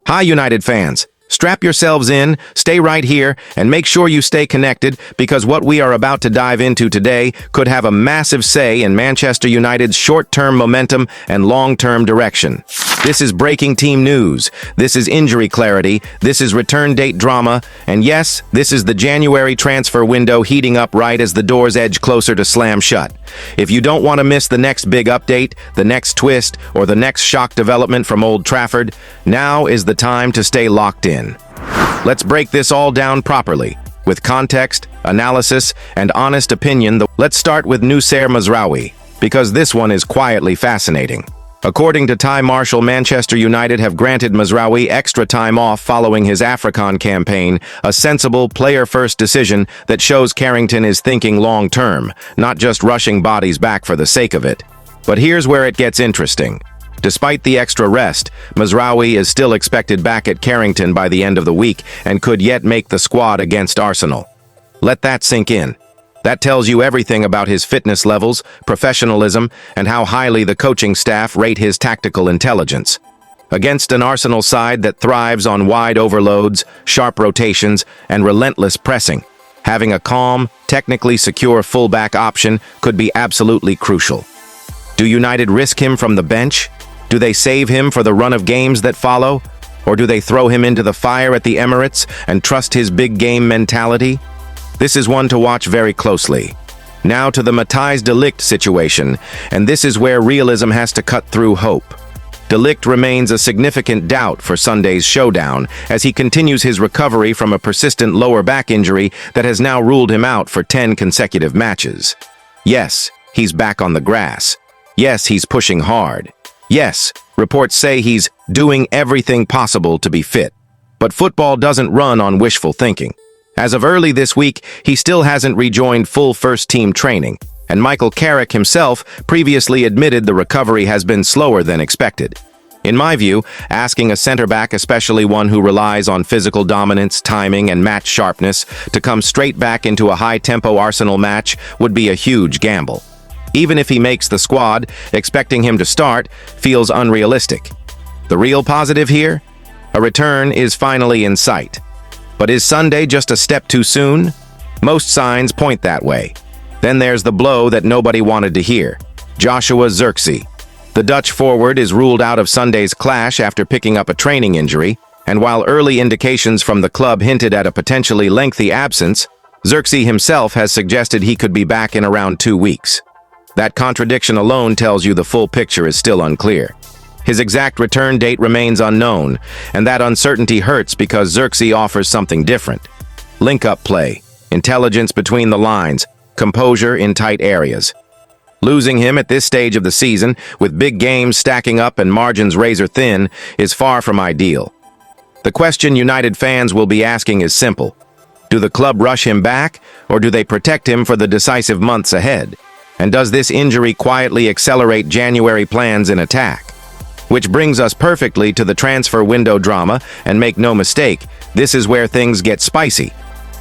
Hi, United fans. Strap yourselves in, stay right here, and make sure you stay connected because what we are about to dive into today could have a massive say in Manchester United's short-term momentum and long-term direction. This is breaking team news, this is injury clarity, this is return date drama, and yes, this is the January transfer window heating up right as the doors edge closer to slam shut. If you don't want to miss the next big update, the next twist, or the next shock development from Old Trafford, now is the time to stay locked in. Let's break this all down properly, with context, analysis, and honest opinion. Let's start with Noussair Mazraoui, because this one is quietly fascinating. According to Thai Marshal, Manchester United have granted Mazraoui extra time off following his AFRICAN campaign, a sensible, player-first decision that shows Carrington is thinking long-term, not just rushing bodies back for the sake of it. But here's where it gets interesting. Despite the extra rest, Mazraoui is still expected back at Carrington by the end of the week and could yet make the squad against Arsenal. Let that sink in. That tells you everything about his fitness levels, professionalism, and how highly the coaching staff rate his tactical intelligence. Against an Arsenal side that thrives on wide overloads, sharp rotations, and relentless pressing, having a calm, technically secure fullback option could be absolutely crucial. Do United risk him from the bench? Do they save him for the run of games that follow? Or do they throw him into the fire at the Emirates and trust his big game mentality? This is one to watch very closely. Now to the Deligt situation, and this is where realism has to cut through hope. Deligt remains a significant doubt for Sunday's showdown as he continues his recovery from a persistent lower back injury that has now ruled him out for 10 consecutive matches. Yes, he's back on the grass. Yes, he's pushing hard. Yes, reports say he's doing everything possible to be fit. But football doesn't run on wishful thinking. As of early this week, he still hasn't rejoined full first-team training, and Michael Carrick himself previously admitted the recovery has been slower than expected. In my view, asking a center-back, especially one who relies on physical dominance, timing, and match sharpness, to come straight back into a high-tempo Arsenal match would be a huge gamble. Even if he makes the squad, expecting him to start feels unrealistic. The real positive here? A return is finally in sight. But is Sunday just a step too soon? Most signs point that way. Then there's the blow that nobody wanted to hear. Joshua Zirkzee. The Dutch forward is ruled out of Sunday's clash after picking up a training injury, and while early indications from the club hinted at a potentially lengthy absence, Zirkzee himself has suggested he could be back in around 2 weeks. That contradiction alone tells you the full picture is still unclear. His exact return date remains unknown, and that uncertainty hurts because Zirkzee offers something different. Link-up play, intelligence between the lines, composure in tight areas. Losing him at this stage of the season, with big games stacking up and margins razor-thin, is far from ideal. The question United fans will be asking is simple. Do the club rush him back, or do they protect him for the decisive months ahead? And does this injury quietly accelerate January plans in attack? Which brings us perfectly to the transfer window drama, and make no mistake, this is where things get spicy.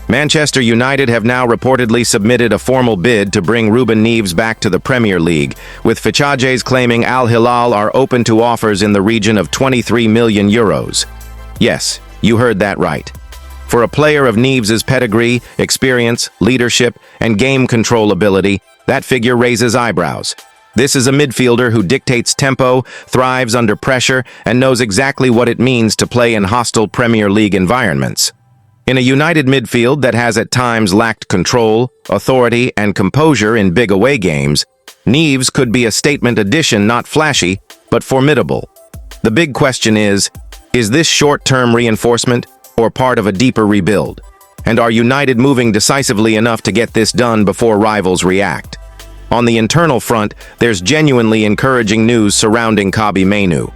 Manchester United have now reportedly submitted a formal bid to bring Ruben Neves back to the Premier League, with Fichajes claiming Al Hilal are open to offers in the region of 23 million euros. Yes, you heard that right. For a player of Neves' pedigree, experience, leadership, and game control ability, that figure raises eyebrows. This is a midfielder who dictates tempo, thrives under pressure, and knows exactly what it means to play in hostile Premier League environments. In a United midfield that has at times lacked control, authority, and composure in big away games, Neves could be a statement addition, not flashy, but formidable. The big question is this short-term reinforcement or part of a deeper rebuild? And are United moving decisively enough to get this done before rivals react? On the internal front, there's genuinely encouraging news surrounding Mainoo.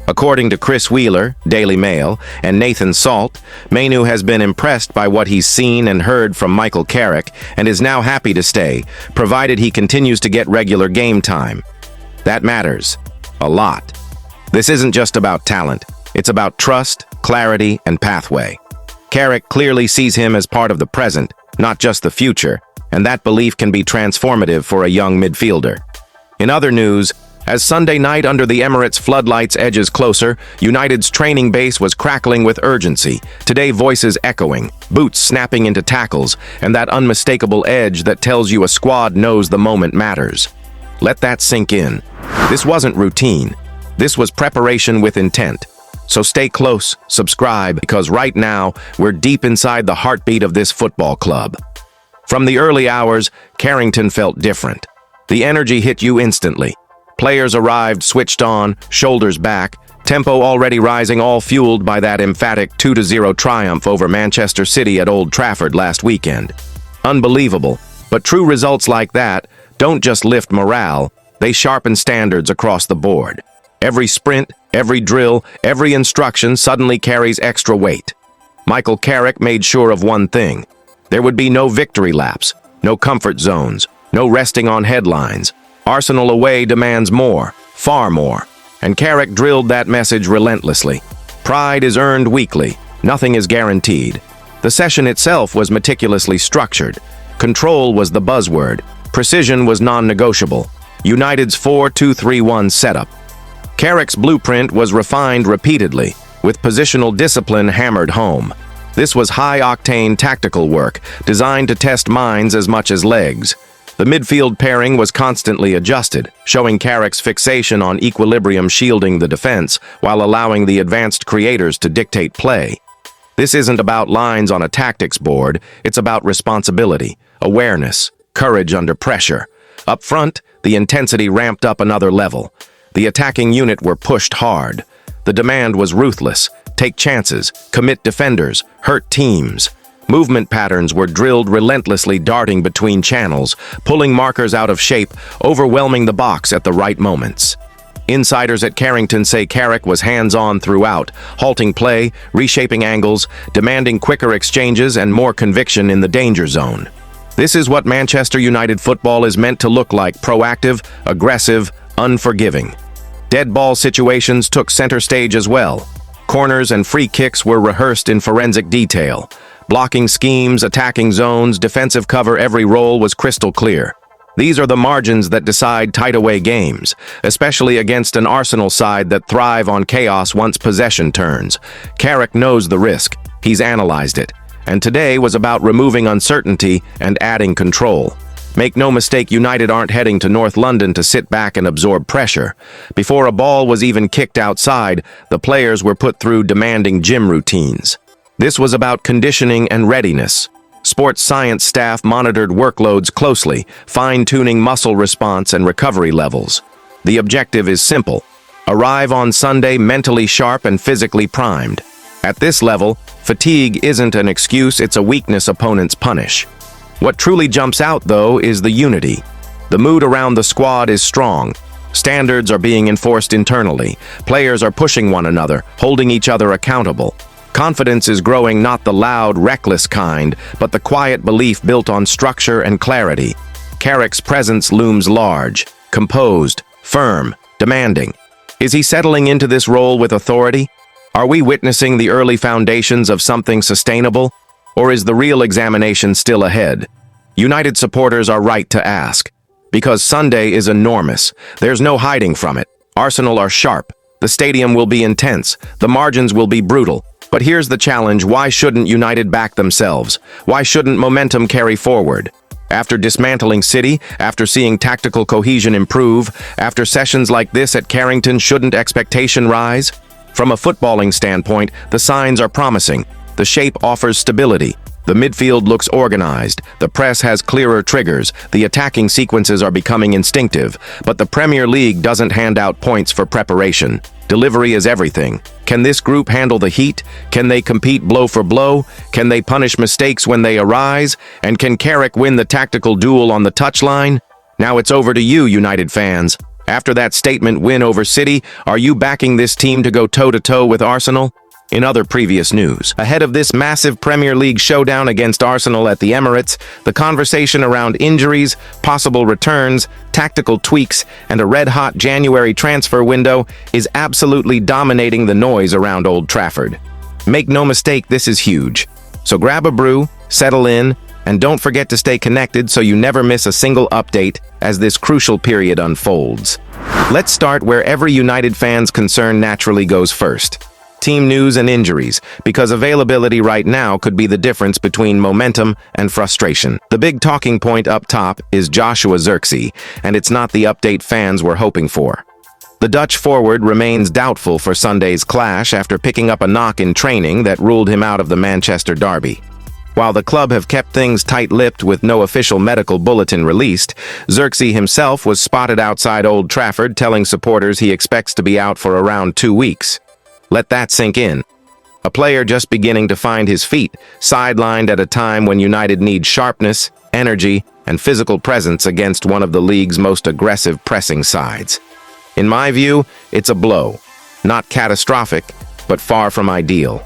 According to Chris Wheeler, Daily Mail, and Nathan Salt, Mainoo has been impressed by what he's seen and heard from Michael Carrick and is now happy to stay, provided he continues to get regular game time. That matters. A lot. This isn't just about talent. It's about trust, clarity, and pathway. Carrick clearly sees him as part of the present, not just the future, and that belief can be transformative for a young midfielder. In other news, As Sunday night under the Emirates floodlights edges closer, United's training base was crackling with urgency, today voices echoing, boots snapping into tackles, and that unmistakable edge that tells you a squad knows the moment matters. Let that sink in. This wasn't routine. This was preparation with intent. So stay close, subscribe, because right now, we're deep inside the heartbeat of this football club. From the early hours, Carrington felt different. The energy hit you instantly. Players arrived switched on, shoulders back, tempo already rising, all fueled by that emphatic 2-0 triumph over Manchester City at Old Trafford last weekend. Unbelievable, but true results like that don't just lift morale, they sharpen standards across the board. Every sprint, every drill, every instruction suddenly carries extra weight. Michael Carrick made sure of one thing. There would be no victory laps, no comfort zones, no resting on headlines. Arsenal away demands more, far more, and Carrick drilled that message relentlessly. Pride is earned weekly, nothing is guaranteed. The session itself was meticulously structured. Control was the buzzword, precision was non-negotiable. United's 4-2-3-1 setup. Carrick's blueprint was refined repeatedly, with positional discipline hammered home. This was high-octane tactical work, designed to test minds as much as legs. The midfield pairing was constantly adjusted, showing Carrick's fixation on equilibrium shielding the defense while allowing the advanced creators to dictate play. This isn't about lines on a tactics board, it's about responsibility, awareness, courage under pressure. Up front, the intensity ramped up another level. The attacking unit were pushed hard. The demand was ruthless. Take chances, commit defenders, hurt teams. Movement patterns were drilled relentlessly, darting between channels, pulling markers out of shape, overwhelming the box at the right moments. Insiders at Carrington say Carrick was hands-on throughout, halting play, reshaping angles, demanding quicker exchanges and more conviction in the danger zone. This is what Manchester United football is meant to look like: proactive, aggressive, unforgiving. Dead ball situations took center stage as well. Corners and free kicks were rehearsed in forensic detail. Blocking schemes, attacking zones, defensive cover, every role was crystal clear. These are the margins that decide tight-away games, especially against an Arsenal side that thrive on chaos once possession turns. Carrick knows the risk. He's analyzed it. And today was about removing uncertainty and adding control. Make no mistake, United aren't heading to North London to sit back and absorb pressure. Before a ball was even kicked outside, the players were put through demanding gym routines. This was about conditioning and readiness. Sports science staff monitored workloads closely, fine-tuning muscle response and recovery levels. The objective is simple: arrive on Sunday mentally sharp and physically primed. At this level, fatigue isn't an excuse, it's a weakness opponents punish. What truly jumps out, though, is the unity. The mood around the squad is strong. Standards are being enforced internally. Players are pushing one another, holding each other accountable. Confidence is growing, not the loud, reckless kind, but the quiet belief built on structure and clarity. Carrick's presence looms large, composed, firm, demanding. Is he settling into this role with authority? Are we witnessing the early foundations of something sustainable? Or is the real examination still ahead? United supporters are right to ask. Because Sunday is enormous. There's no hiding from it. Arsenal are sharp. The stadium will be intense. The margins will be brutal. But here's the challenge: why shouldn't United back themselves? Why shouldn't momentum carry forward? After dismantling City, after seeing tactical cohesion improve, after sessions like this at Carrington, shouldn't expectation rise? From a footballing standpoint, the signs are promising. The shape offers stability. The midfield looks organized. The press has clearer triggers. The attacking sequences are becoming instinctive. But the Premier League doesn't hand out points for preparation. Delivery is everything. Can this group handle the heat? Can they compete blow for blow? Can they punish mistakes when they arise? And can Carrick win the tactical duel on the touchline? Now it's over to you, United fans. After that statement win over City, are you backing this team to go toe-to-toe with Arsenal? In other previous news, ahead of this massive Premier League showdown against Arsenal at the Emirates, the conversation around injuries, possible returns, tactical tweaks, and a red-hot January transfer window is absolutely dominating the noise around Old Trafford. Make no mistake, this is huge. So grab a brew, settle in, And don't forget to stay connected so you never miss a single update as this crucial period unfolds. Let's start where every United fan's concern naturally goes first. Team news and injuries, because availability right now could be the difference between momentum and frustration. The big talking point up top is Joshua Zirkzee, and it's not the update fans were hoping for. The Dutch forward remains doubtful for Sunday's clash after picking up a knock in training that ruled him out of the Manchester derby. While the club have kept things tight-lipped with no official medical bulletin released, Zirkzee himself was spotted outside Old Trafford telling supporters he expects to be out for around 2 weeks. Let that sink in. A player just beginning to find his feet, sidelined at a time when United needs sharpness, energy, and physical presence against one of the league's most aggressive pressing sides. In my view, it's a blow. Not catastrophic, but far from ideal.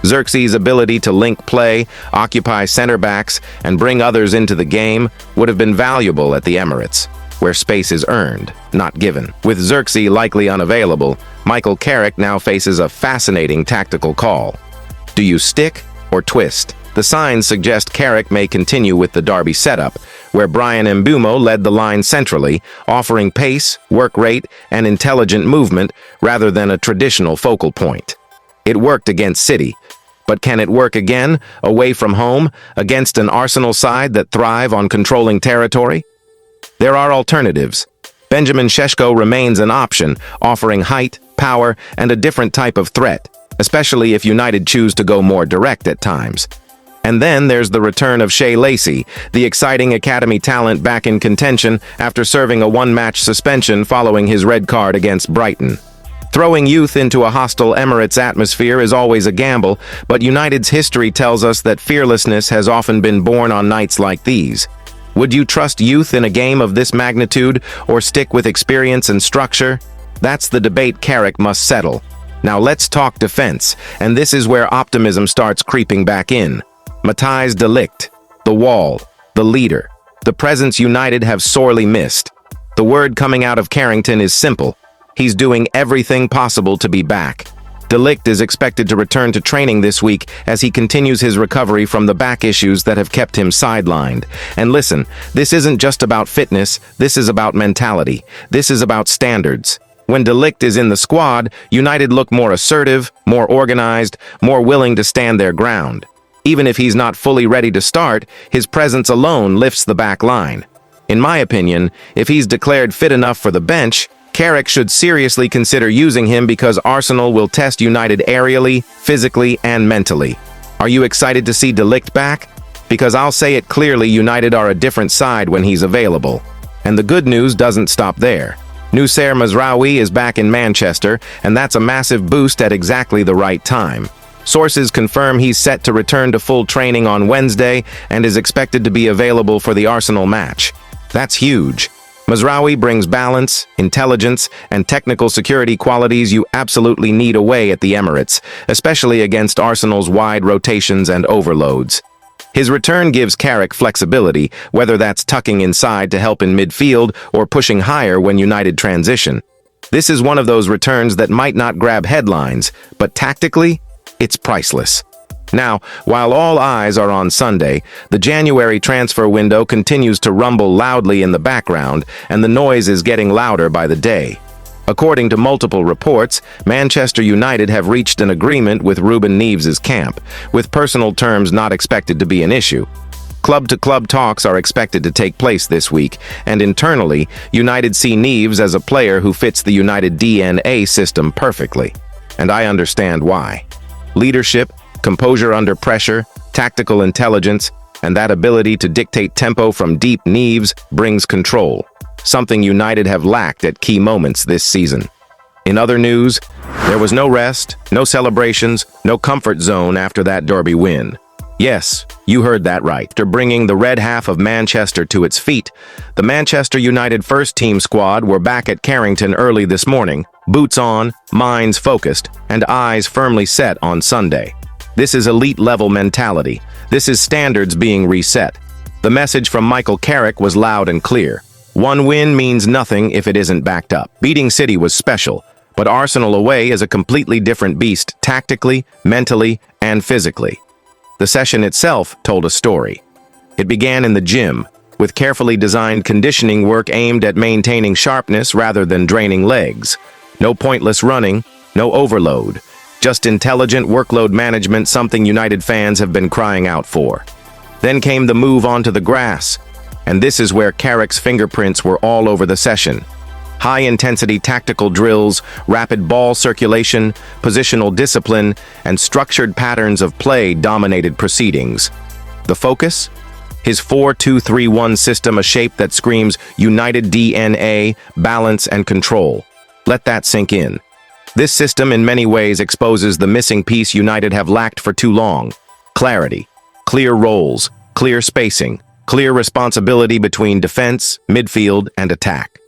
Zirkzee's ability to link play, occupy center backs, and bring others into the game would have been valuable at the Emirates, where space is earned, not given. With Zirkzee likely unavailable, Michael Carrick now faces a fascinating tactical call. Do you stick or twist? The signs suggest Carrick may continue with the derby setup, where Bryan Mbeumo led the line centrally, offering pace, work rate, and intelligent movement rather than a traditional focal point. It worked against City, but can it work again, away from home, against an Arsenal side that thrive on controlling territory? There are alternatives. Benjamin Šeško remains an option, offering height, power, and a different type of threat, especially if United choose to go more direct at times. And then there's the return of Shea Lacey, the exciting academy talent back in contention after serving a one-match suspension following his red card against Brighton. Throwing youth into a hostile Emirates atmosphere is always a gamble, but United's history tells us that fearlessness has often been born on nights like these. Would you trust youth in a game of this magnitude, or stick with experience and structure? That's the debate Carrick must settle. Now let's talk defense, and this is where optimism starts creeping back in. Matthijs de Ligt, the wall, the leader, the presence United have sorely missed. The word coming out of Carrington is simple. He's doing everything possible to be back. De Ligt is expected to return to training this week as he continues his recovery from the back issues that have kept him sidelined. And listen, this isn't just about fitness, this is about mentality. This is about standards. When De Ligt is in the squad, United look more assertive, more organized, more willing to stand their ground. Even if he's not fully ready to start, his presence alone lifts the back line. In my opinion, if he's declared fit enough for the bench, Carrick should seriously consider using him because Arsenal will test United aerially, physically, and mentally. Are you excited to see De Ligt back? Because I'll say it clearly, United are a different side when he's available. And the good news doesn't stop there. Noussair Mazraoui is back in Manchester, and that's a massive boost at exactly the right time. Sources confirm he's set to return to full training on Wednesday and is expected to be available for the Arsenal match. That's huge. Mazraoui brings balance, intelligence, and technical security qualities you absolutely need away at the Emirates, especially against Arsenal's wide rotations and overloads. His return gives Carrick flexibility, whether that's tucking inside to help in midfield or pushing higher when United transition. This is one of those returns that might not grab headlines, but tactically, it's priceless. Now, while all eyes are on Sunday, the January transfer window continues to rumble loudly in the background, and the noise is getting louder by the day. According to multiple reports, Manchester United have reached an agreement with Ruben Neves' camp, with personal terms not expected to be an issue. Club-to-club talks are expected to take place this week, and internally, United see Neves as a player who fits the United DNA system perfectly. And I understand why. Leadership, composure under pressure, tactical intelligence, and that ability to dictate tempo from deep. Neves brings control, something United have lacked at key moments this season. In other news, there was no rest, no celebrations, no comfort zone after that derby win. Yes, you heard that right. After bringing the red half of Manchester to its feet, the Manchester United first-team squad were back at Carrington early this morning, boots on, minds focused, and eyes firmly set on Sunday. This is elite-level mentality. This is standards being reset. The message from Michael Carrick was loud and clear. One win means nothing if it isn't backed up. Beating City was special, but Arsenal away is a completely different beast tactically, mentally, and physically. The session itself told a story. It began in the gym, with carefully designed conditioning work aimed at maintaining sharpness rather than draining legs. No pointless running, no overload. Just intelligent workload management, something United fans have been crying out for. Then came the move onto the grass, and this is where Carrick's fingerprints were all over the session. High-intensity tactical drills, rapid ball circulation, positional discipline, and structured patterns of play dominated proceedings. The focus? His 4-2-3-1 system, a shape that screams United DNA, balance, and control. Let that sink in. This system in many ways exposes the missing piece United have lacked for too long. Clarity, clear roles, clear spacing, clear responsibility between defense, midfield, and attack.